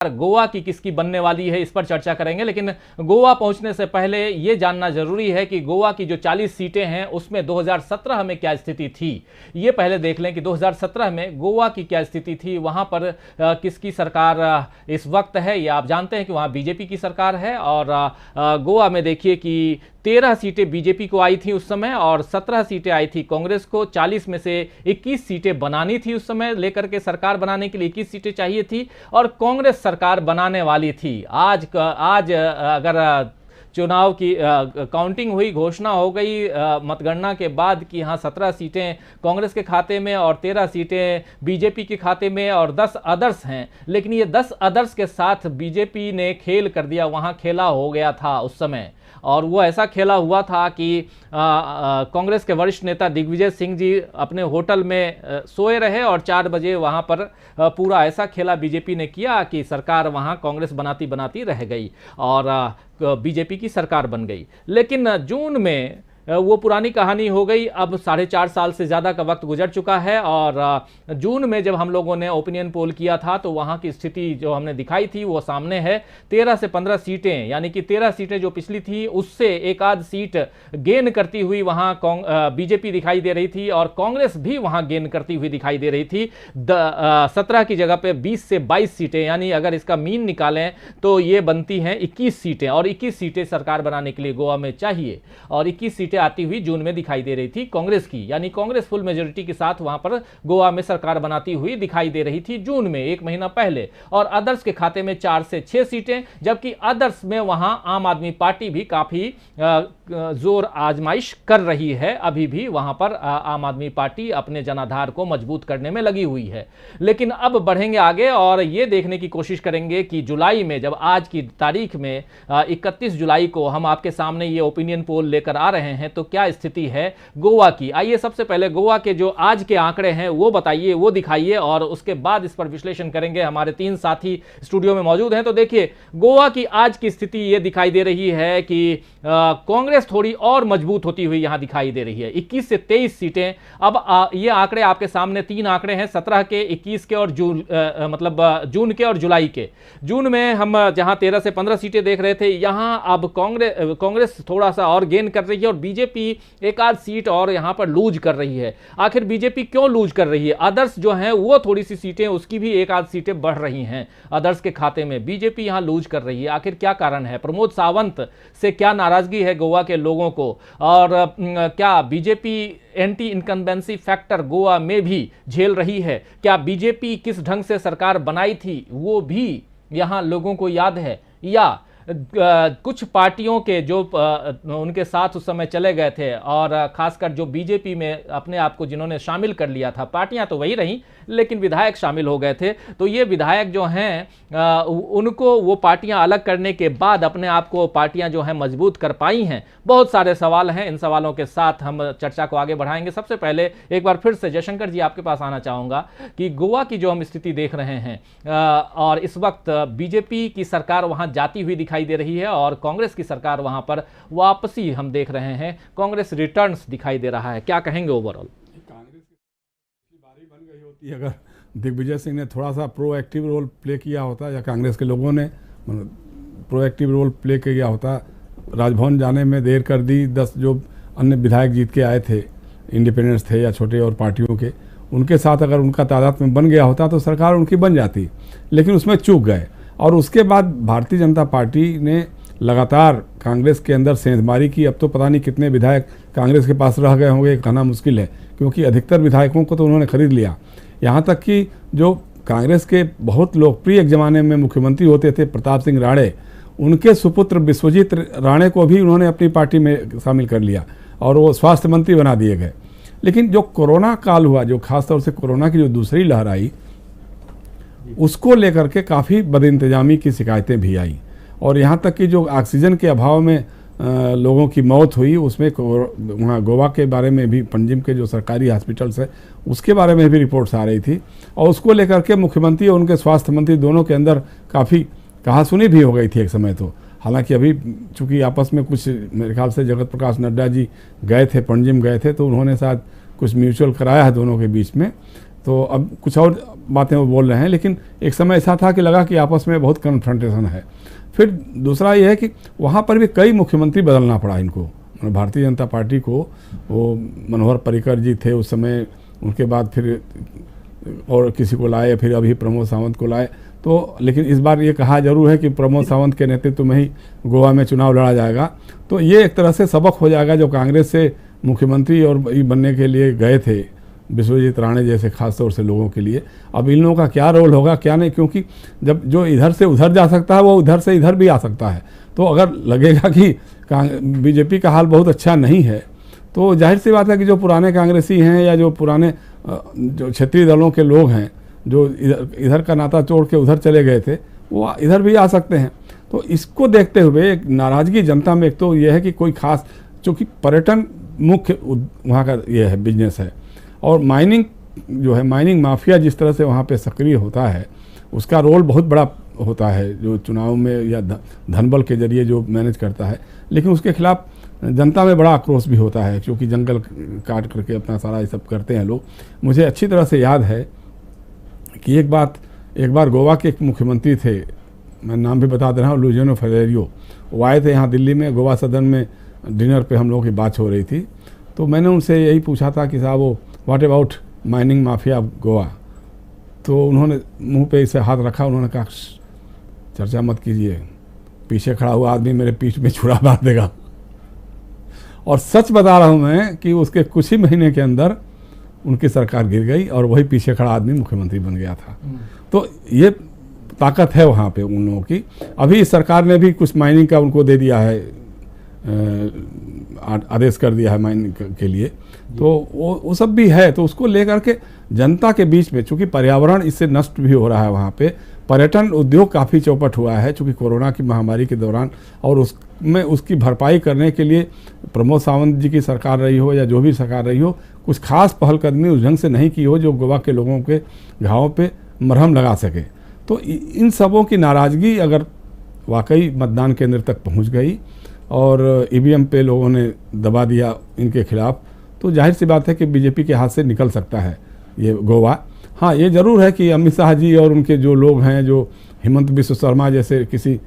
गोवा की किसकी बनने वाली है, इस पर चर्चा करेंगे। लेकिन गोवा पहुंचने से पहले यह जानना जरूरी है कि गोवा की जो 40 सीटें हैं उसमें 2017 में क्या स्थिति थी। ये पहले देख लें कि 2017 में गोवा की क्या स्थिति थी, वहां पर किसकी सरकार इस वक्त है। ये आप जानते हैं कि वहां बीजेपी की सरकार है और गोवा में देखिए कि 13 सीटें बीजेपी को आई थी उस समय और 17 सीटें आई थी कांग्रेस को। 40 में से 21 सीटें बनानी थी उस समय, लेकर के सरकार बनाने के लिए 21 सीटें चाहिए थी और कांग्रेस सरकार बनाने वाली थी। आज अगर चुनाव की काउंटिंग हुई, घोषणा हो गई मतगणना के बाद कि हाँ 17 सीटें कांग्रेस के खाते में और 13 सीटें बीजेपी के खाते में और 10 अदर्स हैं, लेकिन ये 10 अदर्स के साथ बीजेपी ने खेल कर दिया। वहाँ खेला हो गया था उस समय और वो ऐसा खेला हुआ था कि कांग्रेस के वरिष्ठ नेता दिग्विजय सिंह जी अपने होटल में सोए रहे और 4 बजे वहां पर पूरा ऐसा खेला बीजेपी ने किया कि सरकार वहां कांग्रेस बनाती बनाती रह गई और बीजेपी की सरकार बन गई। लेकिन जून में वो पुरानी कहानी हो गई। अब 4.5 साल से ज़्यादा का वक्त गुजर चुका है और जून में जब हम लोगों ने ओपिनियन पोल किया था तो वहाँ की स्थिति जो हमने दिखाई थी वो सामने है। 13 से 15 सीटें, यानी कि 13 सीटें जो पिछली थी उससे एक आध सीट गेन करती हुई वहाँ बीजेपी दिखाई दे रही थी और कांग्रेस भी वहाँ गेन करती हुई दिखाई दे रही थी। 17 की जगह पे 20 से 22 सीटें, यानी अगर इसका मीन निकालें तो ये बनती हैं 21 सीटें और 21 सीटें सरकार बनाने के लिए गोवा में चाहिए और 21 सीटें आती हुई जून में दिखाई दे रही थी कांग्रेस की, यानी कांग्रेस फुल मेजोरिटी के साथ वहां पर गोवा में सरकार बनाती हुई दिखाई दे रही थी जून में, 1 महीना पहले। और अदर्स के खाते में 4 से 6 सीटें, जबकि अदर्स में वहां आम आदमी पार्टी भी काफी जोर आजमाइश कर रही है। अभी भी वहां पर आम आदमी पार्टी अपने जनाधार को मजबूत करने में लगी हुई है। लेकिन अब बढ़ेंगे आगे और यह देखने की कोशिश करेंगे कि जुलाई में, जब आज की तारीख में 31 जुलाई को हम आपके सामने ये ओपिनियन पोल लेकर आ रहे हैं, तो क्या स्थिति है गोवा की। आइए सबसे पहले गोवा के जो आज के आंकड़े हैं वो बताइए, वो दिखाइए और उसके बाद इस पर विश्लेषण करेंगे। हमारे 3 साथी स्टूडियो में मौजूद हैं। तो देखिए गोवा की आज की स्थिति ये दिखाई दे रही है कि कांग्रेस थोड़ी और मजबूत होती हुई यहां दिखाई दे रही है। 21 से 23 सीटें। अब ये आंकड़े आपके सामने 3 आंकड़े हैं, 17 के, 21 के और जून के और जुलाई के। जून में हम जहां 13 से 15 सीटें देख रहे थे, यहां अब कांग्रेस थोड़ा सा और गेन कर रही है और बीजेपी एक आध सीट और यहां पर लूज कर रही है। आखिर बीजेपी क्यों लूज कर रही है? अदर्स जो हैं वो थोड़ी सी सीटें, उसकी भी एक आध सीटें बढ़ रही हैं अदर्स के खाते में, बीजेपी यहां लूज कर रही है। आखिर क्या कारण है? प्रमोद सावंत से क्या नाराजगी है गोवा के लोगों को और क्या BJP anti incumbency factor Goa में भी झेल रही है? क्या बीजेपी किस ढंग से सरकार बनाई थी वो भी यहां लोगों को याद है, या कुछ पार्टियों के जो उनके साथ उस समय चले गए थे और खासकर जो बीजेपी में अपने आप को जिन्होंने शामिल कर लिया था, पार्टियां तो वही रहीं लेकिन विधायक शामिल हो गए थे, तो ये विधायक जो हैं उनको वो पार्टियां अलग करने के बाद अपने आप को पार्टियां जो हैं मजबूत कर पाई हैं। बहुत सारे सवाल हैं, इन सवालों के साथ हम चर्चा को आगे बढ़ाएंगे। सबसे पहले एक बार फिर से जयशंकर जी आपके पास आना चाहूँगा कि गोवा की जो हम स्थिति देख रहे हैं और इस वक्त बीजेपी की सरकार वहाँ जाती हुई दिखाई दे रही है और कांग्रेस की सरकार वहां पर वापसी हम देख रहे हैं, कांग्रेस रिटर्न्स दिखाई दे रहा है। क्या कहेंगे ओवरऑल? कांग्रेस की बारी बन गई होती, अगर दिग्विजय सिंह ने थोड़ा सा प्रोएक्टिव रोल प्ले किया होता या कांग्रेस के लोगों ने प्रोएक्टिव रोल प्ले किया होता। राजभवन जाने में देर कर दी। 10 जो अन्य विधायक जीत के आए थे, इंडिपेंडेंट्स थे या छोटे और पार्टियों के, उनके साथ अगर उनका तादाद में बन गया होता तो सरकार उनकी बन जाती, लेकिन उसमें चूक गए। और उसके बाद भारतीय जनता पार्टी ने लगातार कांग्रेस के अंदर सेंधमारी की। अब तो पता नहीं कितने विधायक कांग्रेस के पास रह गए होंगे, कहना मुश्किल है, क्योंकि अधिकतर विधायकों को तो उन्होंने खरीद लिया। यहाँ तक कि जो कांग्रेस के बहुत लोकप्रिय एक ज़माने में मुख्यमंत्री होते थे प्रताप सिंह राणे, उनके सुपुत्र विश्वजीत राणे को भी उन्होंने अपनी पार्टी में शामिल कर लिया और वो स्वास्थ्य मंत्री बना दिए गए। लेकिन जो कोरोना काल हुआ, जो खासतौर से कोरोना की जो दूसरी लहर आई, उसको लेकर के काफ़ी बदइंतजामी की शिकायतें भी आई और यहाँ तक कि जो ऑक्सीजन के अभाव में लोगों की मौत हुई, उसमें वहाँ गोवा के बारे में भी, पंजिम के जो सरकारी हॉस्पिटल्स है उसके बारे में भी रिपोर्ट्स आ रही थी और उसको लेकर के मुख्यमंत्री और उनके स्वास्थ्य मंत्री दोनों के अंदर काफ़ी कहासुनी भी हो गई थी एक समय। तो हालांकि अभी चूँकि आपस में कुछ, मेरे ख्याल से जगत प्रकाश नड्डा जी गए थे, पंजिम गए थे, तो उन्होंने शायद कुछ म्यूचुअल कराया है दोनों के बीच में। तो अब कुछ और बातें वो बोल रहे हैं, लेकिन एक समय ऐसा था कि लगा कि आपस में बहुत कन्फ्रंटेशन है। फिर दूसरा ये है कि वहाँ पर भी कई मुख्यमंत्री बदलना पड़ा इनको, भारतीय जनता पार्टी को। वो मनोहर पर्रिकर जी थे उस समय, उनके बाद फिर और किसी को लाए, फिर अभी प्रमोद सावंत को लाए। तो लेकिन इस बार ये कहा जरूर है कि प्रमोद सावंत के नेतृत्व में ही गोवा में चुनाव लड़ा जाएगा। तो ये एक तरह से सबक हो जाएगा जो कांग्रेस से मुख्यमंत्री और बनने के लिए गए थे विश्वजीत राणे जैसे खास तौर से लोगों के लिए। अब इन लोगों का क्या रोल होगा क्या नहीं, क्योंकि जब जो इधर से उधर जा सकता है वो उधर से इधर भी आ सकता है। तो अगर लगेगा कि बीजेपी का हाल बहुत अच्छा नहीं है, तो जाहिर सी बात है कि जो पुराने कांग्रेसी हैं या जो पुराने जो क्षेत्रीय दलों के लोग हैं जो इधर का नाता तोड़ के उधर चले गए थे, वो इधर भी आ सकते हैं। तो इसको देखते हुए एक नाराज़गी जनता में एक तो यह है कि कोई खास, चूँकि पर्यटन मुख्य वहाँ का ये है, बिजनेस है, और माइनिंग जो है, माइनिंग माफिया जिस तरह से वहाँ पे सक्रिय होता है, उसका रोल बहुत बड़ा होता है जो चुनाव में या धनबल के जरिए जो मैनेज करता है। लेकिन उसके खिलाफ जनता में बड़ा आक्रोश भी होता है, क्योंकि जंगल काट करके अपना सारा ये सब करते हैं लोग। मुझे अच्छी तरह से याद है कि एक बार गोवा के एक मुख्यमंत्री थे, मैं नाम भी बता दे रहा हूँ, लुजियानो फेरेरियो। वो आए थे यहाँ दिल्ली में, गोवा सदन में डिनर पे हम लोगों की बात हो रही थी। तो मैंने उनसे यही पूछा था कि साहब वो what about mining mafia Goa. तो उन्होंने मुंह पे इसे हाथ रखा, उन्होंने कहा चर्चा मत कीजिए, पीछे खड़ा हुआ आदमी मेरे पीठ में छुरा मार देगा। और सच बता रहा हूँ मैं कि उसके कुछ ही महीने के अंदर उनकी सरकार गिर गई और वही पीछे खड़ा आदमी मुख्यमंत्री बन गया था। तो ये ताकत है वहाँ पे उन लोगों की। अभी सरकार ने भी कुछ माइनिंग का उनको दे दिया है, आदेश कर दिया है माइनिंग के लिए। तो वो सब भी है। तो उसको लेकर के जनता के बीच में, चूँकि पर्यावरण इससे नष्ट भी हो रहा है वहाँ पे, पर्यटन उद्योग काफ़ी चौपट हुआ है चूँकि कोरोना की महामारी के दौरान, और उसमें उसकी भरपाई करने के लिए प्रमोद सावंत जी की सरकार रही हो या जो भी सरकार रही हो, कुछ खास पहलकदमी उस ढंग से नहीं की हो जो गोवा के लोगों के घावों पे मरहम लगा सके। तो इन सबों की नाराज़गी अगर वाकई मतदान केंद्र तक पहुँच गई और ईवीएम पे लोगों ने दबा दिया इनके खिलाफ, तो जाहिर सी बात है कि बीजेपी के हाथ से निकल सकता है ये गोवा। हाँ, ये ज़रूर है कि अमित शाह जी और उनके जो लोग हैं, जो हिमंत बिश्व शर्मा जैसे किसी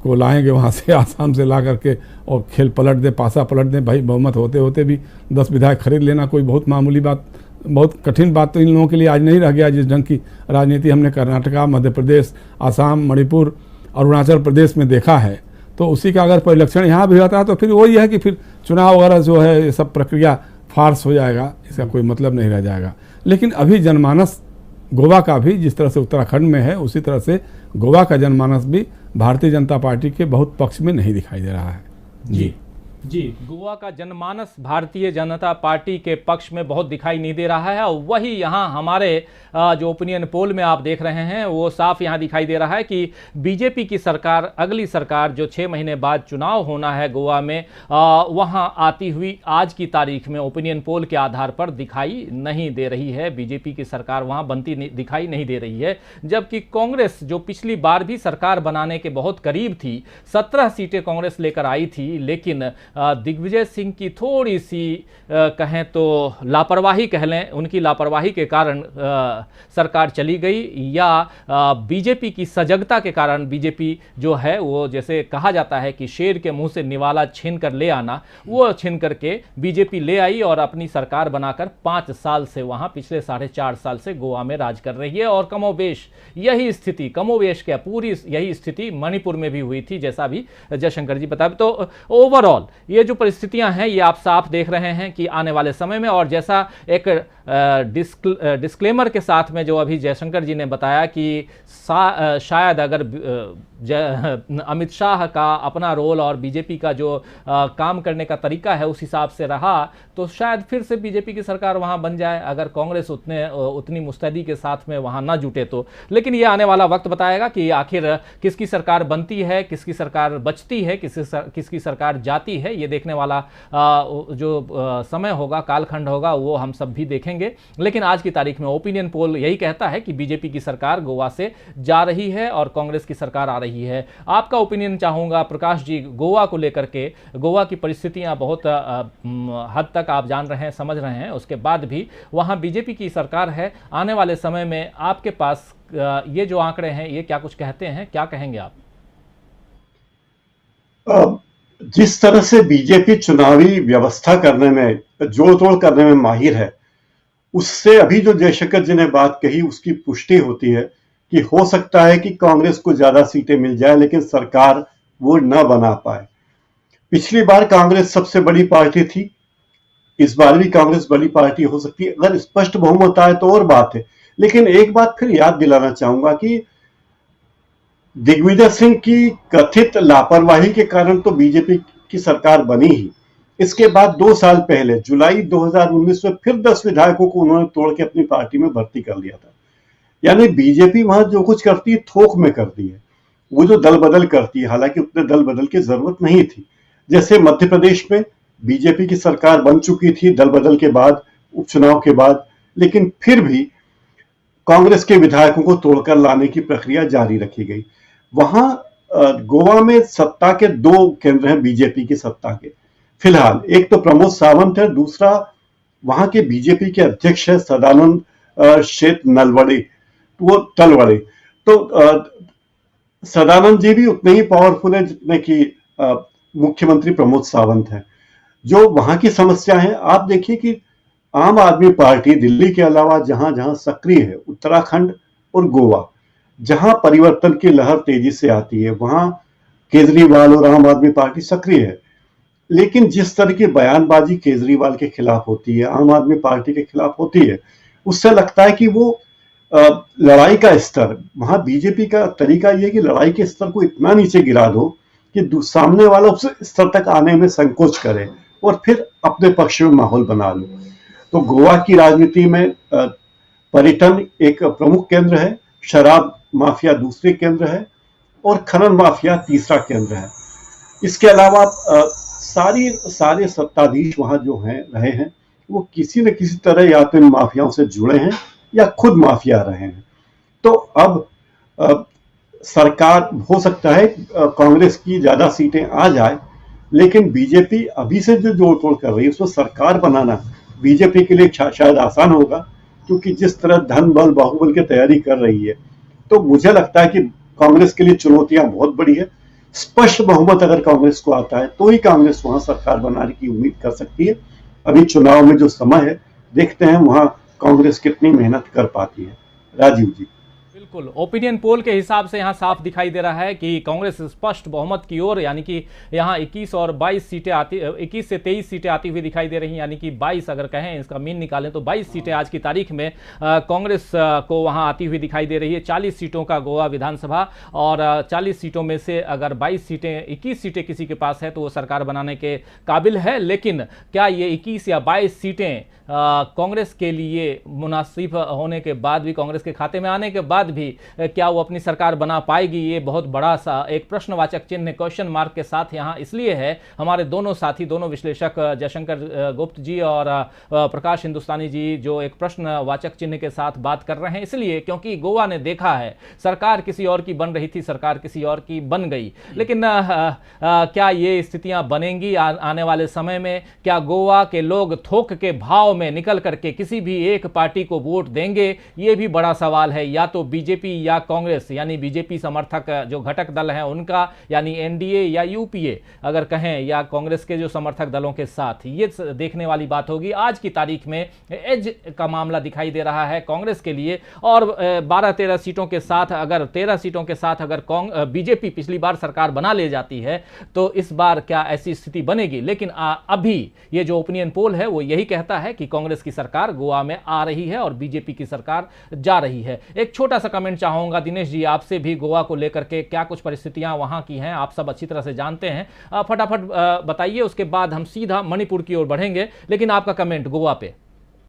को लाएंगे वहाँ से, आसाम से ला करके और खेल पलट दे, पासा पलट दे। भाई बहुमत होते होते भी 10 विधायक खरीद लेना कोई बहुत मामूली बात, बहुत कठिन बात तो इन लोगों के लिए आज नहीं रह गया। जिस ढंग की राजनीति हमने कर्नाटका, मध्य प्रदेश, आसाम, मणिपुर, अरुणाचल प्रदेश में देखा है, तो उसी का अगर परिलक्षण यहाँ भी होता है तो फिर वही है कि फिर चुनाव वगैरह जो है ये सब प्रक्रिया फार्स हो जाएगा, इसका कोई मतलब नहीं रह जाएगा। लेकिन अभी जनमानस गोवा का भी जिस तरह से उत्तराखंड में है, उसी तरह से गोवा का जनमानस भी भारतीय जनता पार्टी के बहुत पक्ष में नहीं दिखाई दे रहा है। जी, गोवा का जनमानस भारतीय जनता पार्टी के पक्ष में बहुत दिखाई नहीं दे रहा है। और वही यहाँ हमारे जो ओपिनियन पोल में आप देख रहे हैं वो साफ यहाँ दिखाई दे रहा है कि बीजेपी की सरकार, अगली सरकार जो 6 महीने बाद चुनाव होना है गोवा में, वहाँ आती हुई आज की तारीख में ओपिनियन पोल के आधार पर दिखाई नहीं दे रही है। बीजेपी की सरकार वहाँ बनती दिखाई नहीं दे रही है, जबकि कांग्रेस जो पिछली बार भी सरकार बनाने के बहुत करीब थी, 17 सीटें कांग्रेस लेकर आई थी, लेकिन दिग्विजय सिंह की थोड़ी सी कहें तो लापरवाही कह लें, उनकी लापरवाही के कारण सरकार चली गई, या बीजेपी की सजगता के कारण बीजेपी जो है वो, जैसे कहा जाता है कि शेर के मुंह से निवाला छीन कर ले आना, वो छीन करके बीजेपी ले आई और अपनी सरकार बनाकर 5 साल से वहां पिछले 4.5 साल से गोवा में राज कर रही है। और कमोबेश यही स्थिति, कमोबेश क्या पूरी यही स्थिति मणिपुर में भी हुई थी, जैसा भी जयशंकर जी बताया। तो ओवरऑल ये जो परिस्थितियां हैं ये आप साफ देख रहे हैं कि आने वाले समय में, और जैसा एक डिस्क्लेमर के साथ में जो अभी जयशंकर जी ने बताया कि शायद अगर अमित शाह का अपना रोल और बीजेपी का जो काम करने का तरीका है उस हिसाब से रहा तो शायद फिर से बीजेपी की सरकार वहां बन जाए, अगर कांग्रेस उतनी मुस्तैदी के साथ में वहां ना जुटे तो। लेकिन ये आने वाला वक्त बताएगा कि आखिर किसकी सरकार बनती है, किसकी सरकार बचती है, किसकी सरकार जाती है। है, ये देखने वाला जो समय होगा, कालखंड होगा, वो हम सब भी देखेंगे। लेकिन आज की तारीख में ओपिनियन पोल यही कहता है कि बीजेपी की सरकार गोवा से जा रही है और कांग्रेस की सरकार आ रही है। आपका ओपिनियन चाहूंगा प्रकाश जी, गोवा को लेकर के। गोवा की परिस्थितियां बहुत हद तक आप जान रहे हैं, समझ रहे हैं, उसके बाद भी वहां बीजेपी की सरकार है। आने वाले समय में आपके पास ये जो आंकड़े हैं, ये क्या कुछ कहते हैं, क्या कहेंगे आप? जिस तरह से बीजेपी चुनावी व्यवस्था करने में, जोड़ तोड़ करने में माहिर है, उससे अभी जो जयशंकर जी ने बात कही उसकी पुष्टि होती है कि हो सकता है कि कांग्रेस को ज्यादा सीटें मिल जाए लेकिन सरकार वो न बना पाए। पिछली बार कांग्रेस सबसे बड़ी पार्टी थी, इस बार भी कांग्रेस बड़ी पार्टी हो सकती है। अगर स्पष्ट बहुमत आए तो और बात है, लेकिन एक बात फिर याद दिलाना चाहूंगा कि दिग्विजय सिंह की कथित लापरवाही के कारण तो बीजेपी की सरकार बनी ही। इसके बाद 2 साल पहले जुलाई 2019 में फिर 10 विधायकों को उन्होंने तोड़ के अपनी पार्टी में भर्ती कर लिया था। यानी बीजेपी वहां जो कुछ करती है थोक में करती है। वो जो दल बदल करती है, हालांकि उतने दल बदल की जरूरत नहीं थी। जैसे मध्य प्रदेश में बीजेपी की सरकार बन चुकी थी दल बदल के बाद, उपचुनाव के बाद, लेकिन फिर भी कांग्रेस के विधायकों को तोड़कर लाने की प्रक्रिया जारी रखी गई। वहां गोवा में सत्ता के 2 केंद्र हैं बीजेपी की सत्ता के फिलहाल। एक तो प्रमोद सावंत है, दूसरा वहां के बीजेपी के अध्यक्ष है सदानंद शेठ नलवड़े, वो तलवड़े। तो सदानंद जी भी उतने ही पावरफुल है जितने कि मुख्यमंत्री प्रमोद सावंत है। जो वहां की समस्या है, आप देखिए कि आम आदमी पार्टी दिल्ली के अलावा जहां जहां सक्रिय है, उत्तराखंड और गोवा, जहां परिवर्तन की लहर तेजी से आती है, वहां केजरीवाल और आम आदमी पार्टी सक्रिय है। लेकिन जिस तरह की बयानबाजी केजरीवाल के खिलाफ होती है, आम आदमी पार्टी के खिलाफ होती है, उससे लगता है कि वो लड़ाई का स्तर, वहां बीजेपी का तरीका यह कि लड़ाई के स्तर को इतना नीचे गिरा दो कि सामने वाला उस स्तर तक आने में संकोच करे और फिर अपने पक्ष में माहौल बना लो। तो गोवा की राजनीति में पर्यटन एक प्रमुख केंद्र है, शराब माफिया दूसरे केंद्र है और खनन माफिया तीसरा केंद्र है। इसके अलावा सारे सत्ताधीश वहां जो हैं रहे हैं, वो किसी न किसी तरह या तो इन माफियाओं से जुड़े हैं या खुद माफिया रहे हैं। तो अब सरकार हो सकता है कांग्रेस की ज्यादा सीटें आ जाए, लेकिन बीजेपी अभी से जो जोड़ तोड़ कर रही है उसमें सरकार बनाना बीजेपी के लिए शायद आसान होगा, क्योंकि जिस तरह धन बल बाहुबल की तैयारी कर रही है, तो मुझे लगता है कि कांग्रेस के लिए चुनौतियां बहुत बड़ी है। स्पष्ट बहुमत अगर कांग्रेस को आता है तो ही कांग्रेस वहां सरकार बनाने की उम्मीद कर सकती है। अभी चुनाव में जो समय है, देखते हैं वहां कांग्रेस कितनी मेहनत कर पाती है। राजीव जी। बिल्कुल, ओपिनियन पोल के हिसाब से यहाँ साफ दिखाई दे रहा है कि कांग्रेस स्पष्ट बहुमत की ओर, यानी कि यहाँ 21 और 22 सीटें 21 से 23 सीटें आती हुई दिखाई दे रही हैं, यानी कि 22 अगर कहें, इसका मीन निकालें तो 22 सीटें आज की तारीख में कांग्रेस को वहाँ आती हुई दिखाई दे रही है। 40 सीटों का गोवा विधानसभा, और 40 सीटों में से अगर 22 सीटें 21 सीटें किसी के पास है तो वो सरकार बनाने के काबिल है। लेकिन क्या ये 21 या 22 सीटें कांग्रेस के लिए मुनासिब होने के बाद भी, कांग्रेस के खाते में आने के बाद भी क्या वो अपनी सरकार बना पाएगी? ये बहुत बड़ा सा एक प्रश्नवाचक चिन्ह, क्वेश्चन मार्क के साथ यहाँ इसलिए है। हमारे दोनों साथी, दोनों विश्लेषक जयशंकर गुप्त जी और प्रकाश हिंदुस्तानी जी जो एक प्रश्नवाचक चिन्ह के साथ बात कर रहे हैं, इसलिए क्योंकि गोवा ने देखा है सरकार किसी और की बन रही थी, सरकार किसी और की बन गई। लेकिन क्या ये स्थितियां बनेंगी आने वाले समय में? क्या गोवा के लोग थोक के भाव में निकल करके किसी भी एक पार्टी को वोट देंगे? ये भी बड़ा सवाल है। या तो बीजेपी या कांग्रेस, यानी बीजेपी समर्थक जो घटक दल हैं उनका, यानी एनडीए या यूपीए अगर कहें, या कांग्रेस के जो समर्थक दलों के साथ, ये देखने वाली बात होगी। आज की तारीख में एज का मामला दिखाई दे रहा है कांग्रेस के लिए, और 12-13 सीटों के साथ, अगर 13 सीटों के साथ अगर बीजेपी पिछली बार सरकार बना ले जाती है तो इस बार क्या ऐसी स्थिति बनेगी? लेकिन अभी ये जो ओपिनियन पोल है वो यही कहता है कि कांग्रेस की सरकार गोवा में आ रही है और बीजेपी की सरकार जा रही है। एक छोटा सा कमेंट चाहूंगा दिनेश जी आपसे भी, गोवा को लेकर के क्या कुछ परिस्थितियां वहां की हैं, आप सब अच्छी तरह से जानते हैं, फटाफट बताइए, उसके बाद हम सीधा मणिपुर की ओर बढ़ेंगे। लेकिन आपका कमेंट गोवा पे।